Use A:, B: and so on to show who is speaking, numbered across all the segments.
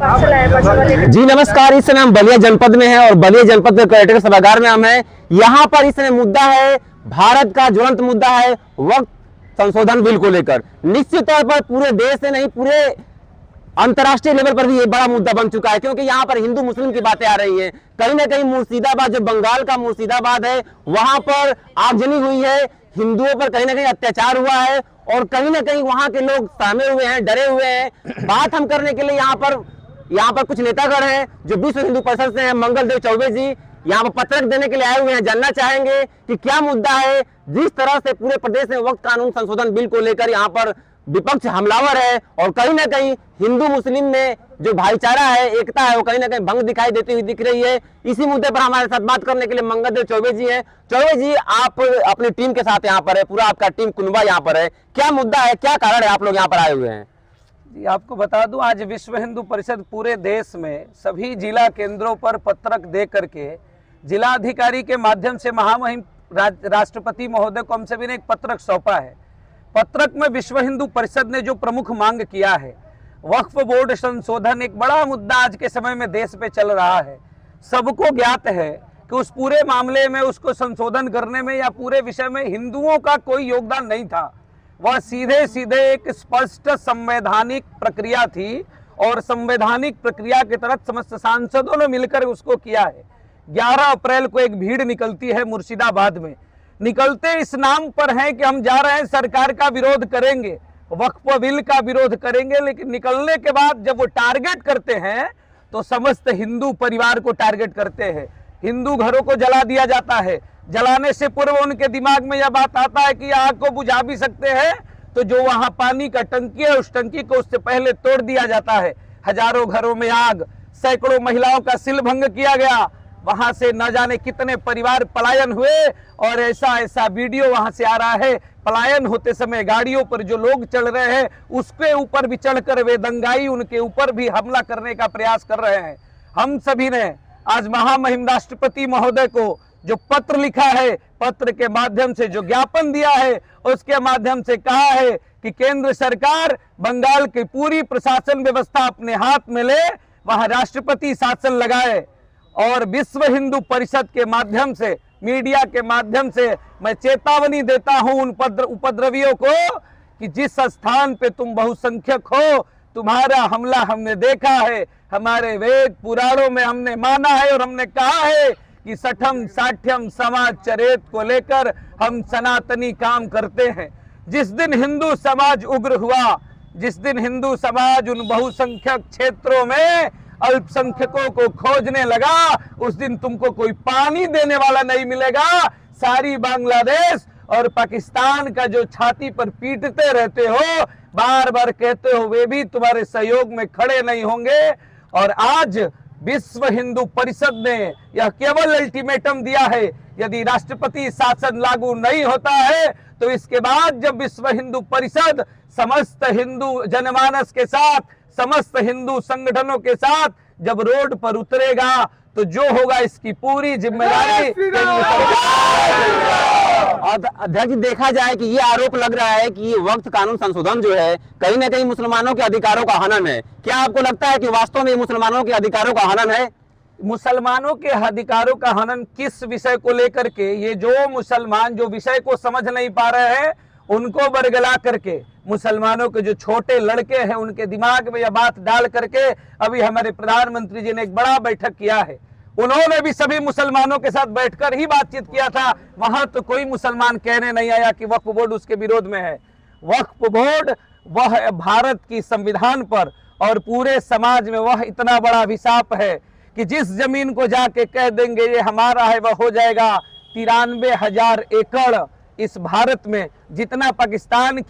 A: जी नमस्कार। इस समय हम बलिया जनपद में हैं और बलिया जनपद के कलेक्टर सभागार में हम हैं। यहाँ पर इस समय मुद्दा है, भारत का ज्वलंत मुद्दा है वक्फ संशोधन बिल को लेकर। निश्चित तौर पर पूरे देश से नहीं, पूरे अंतर्राष्ट्रीय लेवल पर भी ये बड़ा मुद्दा बन चुका है, क्योंकि यहाँ पर हिंदू मुस्लिम की बातें आ रही हैं। कहीं ना कहीं मुर्शिदाबाद, जो बंगाल का मुर्शिदाबाद है, वहां पर आगजनी हुई है, हिंदुओं पर कहीं ना कहीं अत्याचार हुआ है और कहीं ना कहीं वहां के लोग सहमे हुए हैं, डरे हुए हैं। बात हम करने के लिए यहाँ पर कुछ नेतागण हैं जो विश्व हिंदू परिषद से हैं। मंगल देव चौबे जी यहाँ पर पत्रक देने के लिए आए हुए हैं। जानना चाहेंगे कि क्या मुद्दा है। जिस तरह से पूरे प्रदेश में वक्फ कानून संशोधन बिल को लेकर यहाँ पर विपक्ष हमलावर है और कहीं ना कहीं हिंदू मुस्लिम में जो भाईचारा है, एकता है, वो कहीं ना कहीं भंग दिखाई देती हुई दिख रही है। इसी मुद्दे पर हमारे साथ बात करने के लिए मंगल देव चौबे जी हैं। चौबे जी, आप अपनी टीम के साथ यहाँ पर है, पूरा आपका टीम कुनबा यहाँ पर है। क्या मुद्दा है, क्या कारण है आप लोग यहाँ पर आए हुए हैं?
B: जी, आपको बता दूं, आज विश्व हिंदू परिषद पूरे देश में सभी जिला केंद्रों पर पत्रक दे करके जिलाधिकारी के माध्यम से महामहिम राष्ट्रपति महोदय को हम सभी ने एक पत्रक सौंपा है। पत्रक में विश्व हिंदू परिषद ने जो प्रमुख मांग किया है, वक्फ बोर्ड संशोधन, एक बड़ा मुद्दा आज के समय में देश पे चल रहा है। सबको ज्ञात है कि उस पूरे मामले में, उसको संशोधन करने में या पूरे विषय में हिंदुओं का कोई योगदान नहीं था। वह सीधे सीधे एक स्पष्ट संवैधानिक प्रक्रिया थी और संवैधानिक प्रक्रिया के तहत समस्त सांसदों ने मिलकर उसको किया है। 11 अप्रैल को एक भीड़ निकलती है मुर्शिदाबाद में। निकलते इस नाम पर है कि हम जा रहे हैं, सरकार का विरोध करेंगे, वक्फ बिल का विरोध करेंगे, लेकिन निकलने के बाद जब वो टारगेट करते हैं तो समस्त हिंदू परिवार को टारगेट करते हैं। हिंदू घरों को जला दिया जाता है। जलाने से पूर्व उनके दिमाग में यह बात आता है कि आग को बुझा भी सकते हैं, तो जो वहां पानी का टंकी है, उस टंकी को उससे पहले तोड़ दिया जाता है। हजारों घरों में आग, सैकड़ों महिलाओं का सिलभंग किया गया, वहां से न जाने कितने परिवार पलायन हुए और ऐसा वीडियो वहां से आ रहा है। पलायन होते समय गाड़ियों पर जो लोग चढ़ रहे हैं, उसके ऊपर भी चढ़कर वे दंगाई उनके ऊपर भी हमला करने का प्रयास कर रहे हैं। हम सभी ने आज महामहिम राष्ट्रपति महोदय को जो पत्र लिखा है, पत्र के माध्यम से जो ज्ञापन दिया है, उसके माध्यम से कहा है कि केंद्र सरकार बंगाल की पूरी प्रशासन व्यवस्था अपने हाथ में ले, वहां राष्ट्रपति शासन लगाए। और विश्व हिंदू परिषद के माध्यम से, मीडिया के माध्यम से मैं चेतावनी देता हूं उन उपद्रवियों को कि जिस स्थान पे तुम बहुसंख्यक हो, तुम्हारा हमला हमने देखा है। हमारे वेद पुराणों में हमने माना है और हमने कहा है कि सठम साठ्यम समाज चरेत को लेकर हम सनातनी काम करते हैं। जिस दिन हिंदू समाज उग्र हुआ, जिस दिन हिंदू समाज उन बहुसंख्यक क्षेत्रों में अल्पसंख्यकों को खोजने लगा, उस दिन तुमको कोई पानी देने वाला नहीं मिलेगा। सारी बांग्लादेश और पाकिस्तान का जो छाती पर पीटते रहते हो, बार बार कहते हो, वे भी तुम्हारे सहयोग में खड़े नहीं होंगे। और आज विश्व हिंदू परिषद ने यह केवल अल्टीमेटम दिया है, यदि राष्ट्रपति शासन लागू नहीं होता है तो इसके बाद जब विश्व हिंदू परिषद समस्त हिंदू जनमानस के साथ, समस्त हिंदू संगठनों के साथ जब रोड पर उतरेगा, तो जो होगा इसकी पूरी जिम्मेदारी।
A: अध्यक्ष, देखा जाए कि ये आरोप लग रहा है कि ये वक्फ कानून संशोधन जो है कहीं ना कहीं मुसलमानों के अधिकारों का हनन है। क्या आपको लगता है कि वास्तव में मुसलमानों के अधिकारों का हनन है?
B: मुसलमानों के अधिकारों का हनन किस विषय को लेकर के? ये जो मुसलमान जो विषय को समझ नहीं पा रहे हैं, उनको बरगला करके, मुसलमानों के जो छोटे लड़के हैं उनके दिमाग में यह बात डाल करके अभी हमारे प्रधानमंत्री जी ने एक बड़ा बैठक किया है। उन्होंने भी सभी मुसलमानों के साथ बैठकर ही बातचीत किया था। वहां तो कोई मुसलमान कहने नहीं आया कि वक्फ बोर्ड उसके विरोध में है। वक्फ बोर्ड वह भारत की संविधान पर और पूरे समाज में वह इतना बड़ा अभिशाप है कि जिस जमीन को जाके कह देंगे ये हमारा है, वह हो जाएगा 93,000 एकड़। इस भारत में जितना पाकिस्तान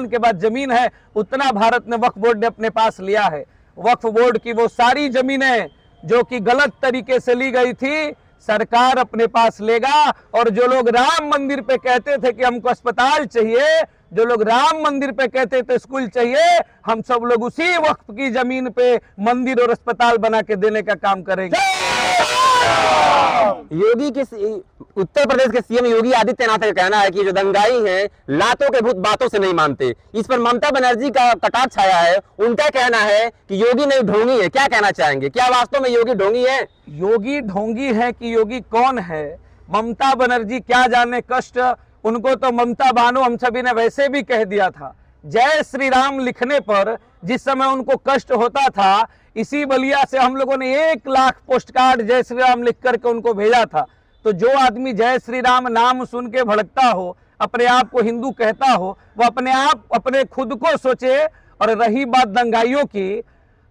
B: के बाद जमीन है, उतना भारत ने वक्फ बोर्ड ने अपने पास लिया है। वक्फ बोर्ड की वो सारी जमीनें जो कि गलत तरीके से ली गई थी, सरकार अपने पास लेगा। और जो लोग राम मंदिर पे कहते थे कि हमको अस्पताल चाहिए, जो लोग राम मंदिर पे कहते थे स्कूल चाहिए, हम सब लोग उसी वक्फ की जमीन पे मंदिर और अस्पताल बना के देने का काम करेंगे।
A: योगी के उत्तर प्रदेश के सीएम योगी आदित्यनाथ का कहना है कि जो दंगाई हैं लातों के भूत बातों से नहीं मानते। इस पर ममता बनर्जी का कटाक्ष छाया है। उनका कहना है कि योगी नहीं ढोंगी है। क्या कहना चाहेंगे, क्या वास्तव में योगी ढोंगी है?
B: योगी ढोंगी है कि योगी कौन है? ममता बनर्जी क्या जाने कष्ट, उनको तो ममता बानो हम सभी ने वैसे भी कह दिया था। जय श्री राम लिखने पर जिस समय उनको कष्ट होता था, इसी बलिया से हम लोगों ने 1 लाख पोस्ट कार्ड जय श्री राम लिख करके उनको भेजा था। तो जो आदमी जय श्री राम नाम सुन के भड़कता हो, अपने आप को हिंदू कहता हो, वो अपने आप अपने खुद को सोचे। और रही बात दंगाइयों की,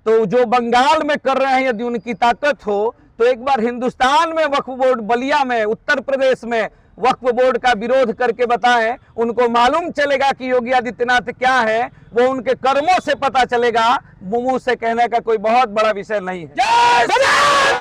B: तो जो बंगाल में कर रहे हैं यदि उनकी ताकत हो तो एक बार हिंदुस्तान में वक्फ बोर्ड, बलिया में, उत्तर प्रदेश में वक्फ बोर्ड का विरोध करके बताएं। उनको मालूम चलेगा कि योगी आदित्यनाथ क्या है, वो उनके कर्मों से पता चलेगा। मुंह से कहने का कोई बहुत बड़ा विषय नहीं है।